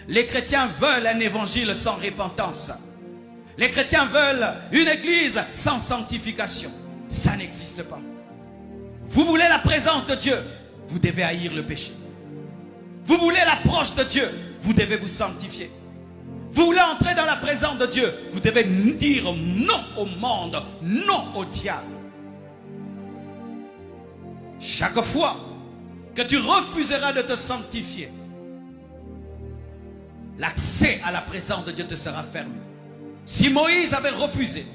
Les chrétiens veulent un évangile sans repentance. Les chrétiens veulent une église sans sanctification. Ça n'existe pas. Vous voulez la présence de Dieu, vous devez haïr le péché. Vous voulez l'approche de Dieu, vous devez vous sanctifier. Vous voulez entrer dans la présence de Dieu, vous devez dire non au monde, non au diable. Chaque fois que tu refuseras de te sanctifier, l'accès à la présence de Dieu te sera fermé. Si Moïse avait refusé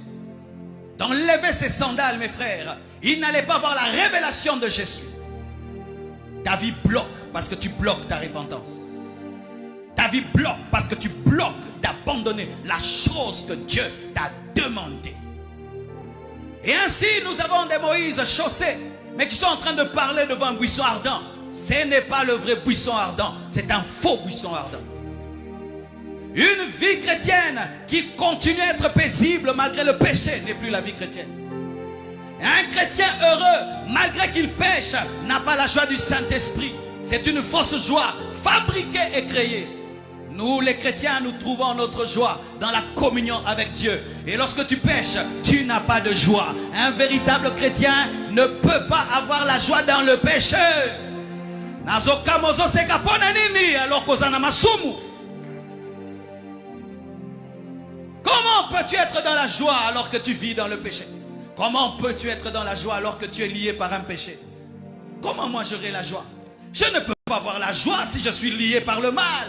d'enlever ses sandales, mes frères, il n'allait pas voir la révélation de Jésus. Ta vie bloque parce que tu bloques ta repentance. Ta vie bloque parce que tu bloques d'abandonner la chose que Dieu t'a demandé. Et ainsi, nous avons des Moïse chaussés, mais qui sont en train de parler devant un buisson ardent. Ce n'est pas le vrai buisson ardent, c'est un faux buisson ardent. Une vie chrétienne qui continue à être paisible malgré le péché n'est plus la vie chrétienne. Un chrétien heureux, malgré qu'il pêche, n'a pas la joie du Saint-Esprit. C'est une fausse joie, fabriquée et créée. Nous, les chrétiens, nous trouvons notre joie dans la communion avec Dieu. Et lorsque tu pêches, tu n'as pas de joie. Un véritable chrétien ne peut pas avoir la joie dans le péché. Comment peux-tu être dans la joie alors que tu vis dans le péché? Comment peux-tu être dans la joie alors que tu es lié par un péché? Comment moi j'aurai la joie? Je ne peux pas avoir la joie si je suis lié par le mal.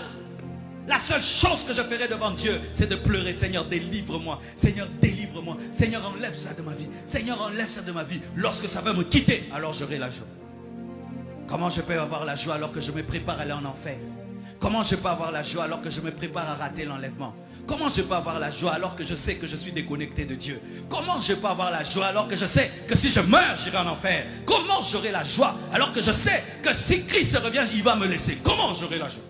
La seule chose que je ferai devant Dieu, c'est de pleurer. Seigneur, délivre-moi. Seigneur, délivre-moi. Seigneur, enlève ça de ma vie. Seigneur, enlève ça de ma vie. Lorsque ça va me quitter, alors j'aurai la joie. Comment je peux avoir la joie alors que je me prépare à aller en enfer? Comment je peux avoir la joie alors que je me prépare à rater l'enlèvement? Comment je peux avoir la joie alors que je sais que je suis déconnecté de Dieu? Comment je peux avoir la joie alors que je sais que si je meurs, j'irai en enfer? Comment j'aurai la joie alors que je sais que si Christ revient, il va me laisser? Comment j'aurai la joie?